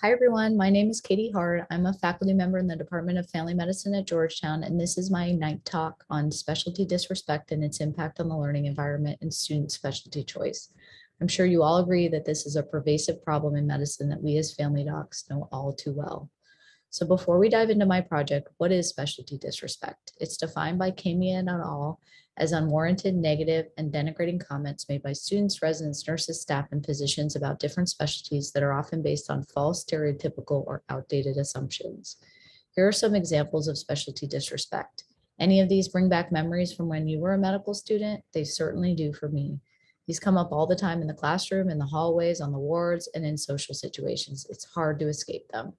Hi, everyone. My name is Katie Hart. I'm a faculty member in the Department of Family Medicine at Georgetown, and this is my night talk on specialty disrespect and its impact on the learning environment and student specialty choice. I'm sure you all agree that this is a pervasive problem in medicine that we as family docs know all too well. So before we dive into my project, what is specialty disrespect? It's defined by Kamian et al. As unwarranted, negative, and denigrating comments made by students, residents, nurses, staff, and physicians about different specialties that are often based on false, stereotypical, or outdated assumptions. Here are some examples of specialty disrespect. Any of these bring back memories from when you were a medical student? They certainly do for me. These come up all the time in the classroom, in the hallways, on the wards, and in social situations. It's hard to escape them.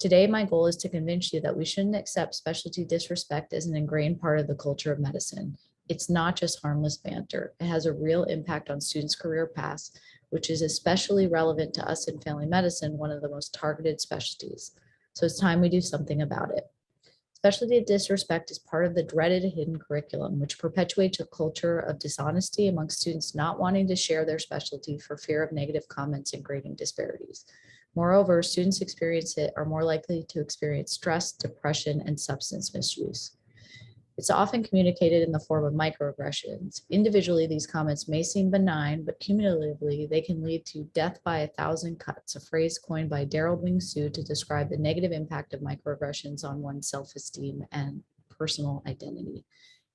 Today, my goal is to convince you that we shouldn't accept specialty disrespect as an ingrained part of the culture of medicine. It's not just harmless banter. It has a real impact on students' career paths, which is especially relevant to us in family medicine, one of the most targeted specialties. So it's time we do something about it. Specialty disrespect is part of the dreaded hidden curriculum, which perpetuates a culture of dishonesty among students not wanting to share their specialty for fear of negative comments and grading disparities. Moreover, students experience it are more likely to experience stress, depression, and substance misuse. It's often communicated in the form of microaggressions. Individually, these comments may seem benign, but cumulatively, they can lead to death by 1,000 cuts, a phrase coined by Daryl Wing Su to describe the negative impact of microaggressions on one's self-esteem and personal identity.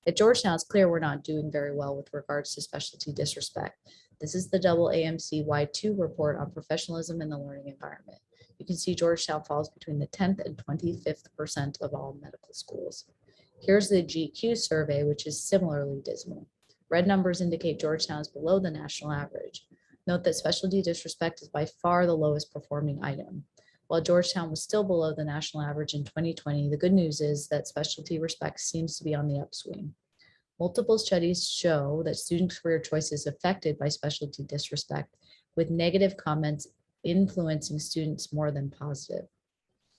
At Georgetown, it's clear we're not doing very well with regards to specialty disrespect. This is the double AMC Y2 report on professionalism in the learning environment. You can see Georgetown falls between the 10th and 25th percent of all medical schools. Here's the GQ survey, which is similarly dismal. Red numbers indicate Georgetown is below the national average. Note that specialty disrespect is by far the lowest performing item. While Georgetown was still below the national average in 2020, the good news is that specialty respect seems to be on the upswing. Multiple studies show that student career choice is affected by specialty disrespect, with negative comments influencing students more than positive.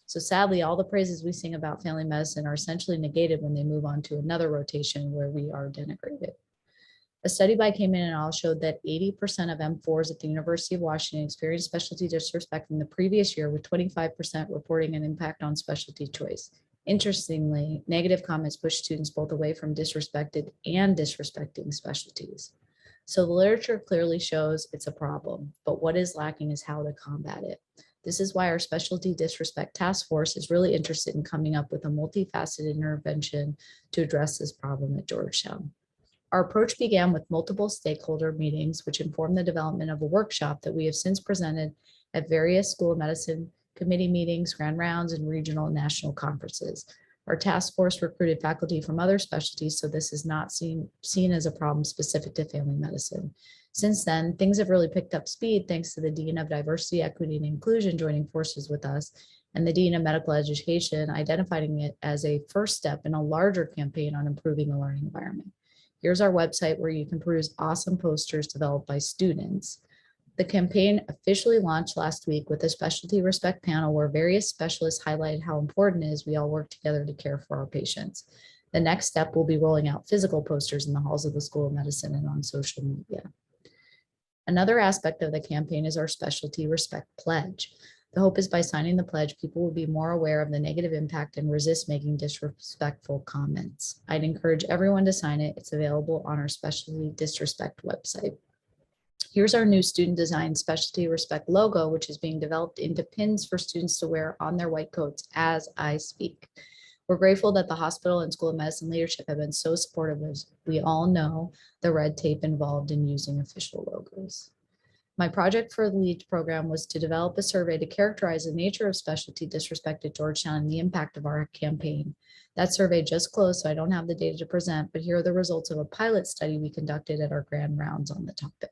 So sadly, all the praises we sing about family medicine are essentially negated when they move on to another rotation where we are denigrated. A study by Kamen et al. Showed that 80% of M4s at the University of Washington experienced specialty disrespect in the previous year, with 25% reporting an impact on specialty choice. Interestingly, negative comments push students both away from disrespected and disrespecting specialties. So the literature clearly shows it's a problem, but what is lacking is how to combat it. This is why our specialty disrespect task force is really interested in coming up with a multifaceted intervention to address this problem at Georgetown. Our approach began with multiple stakeholder meetings, which informed the development of a workshop that we have since presented at various School of Medicine committee meetings, grand rounds, and regional and national conferences. Our task force recruited faculty from other specialties, so this is not seen as a problem specific to family medicine. Since then, things have really picked up speed thanks to the Dean of Diversity, Equity, and Inclusion joining forces with us, and the Dean of Medical Education identifying it as a first step in a larger campaign on improving the learning environment. Here's our website where you can peruse awesome posters developed by students. The campaign officially launched last week with a specialty respect panel where various specialists highlighted how important it is we all work together to care for our patients. The next step will be rolling out physical posters in the halls of the School of Medicine and on social media. Another aspect of the campaign is our specialty respect pledge. The hope is by signing the pledge, people will be more aware of the negative impact and resist making disrespectful comments. I'd encourage everyone to sign it. It's available on our specialty disrespect website. Here's our new student designed specialty respect logo, which is being developed into pins for students to wear on their white coats as I speak. We're grateful that the hospital and School of Medicine leadership have been so supportive, as we all know the red tape involved in using official logos. My project for the LEAD program was to develop a survey to characterize the nature of specialty disrespect at Georgetown and the impact of our campaign. That survey just closed, so I don't have the data to present, but here are the results of a pilot study we conducted at our grand rounds on the topic.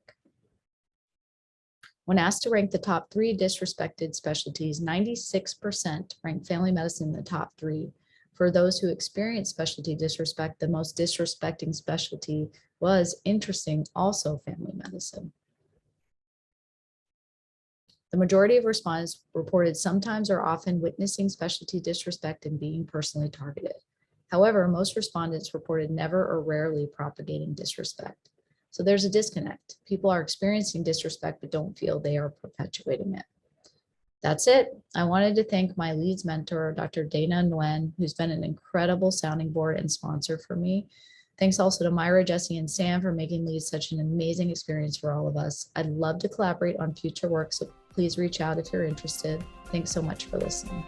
When asked to rank the top 3 disrespected specialties, 96% ranked family medicine in the top 3. For those who experience specialty disrespect, the most disrespecting specialty was, interesting, also family medicine. The majority of respondents reported sometimes or often witnessing specialty disrespect and being personally targeted. However, most respondents reported never or rarely propagating disrespect. So there's a disconnect. People are experiencing disrespect but don't feel they are perpetuating it. That's it. I wanted to thank my Leads mentor, Dr. Dana Nguyen, who's been an incredible sounding board and sponsor for me. Thanks also to Myra, Jesse, and Sam for making Leads such an amazing experience for all of us. I'd love to collaborate on future work, so please reach out if you're interested. Thanks so much for listening.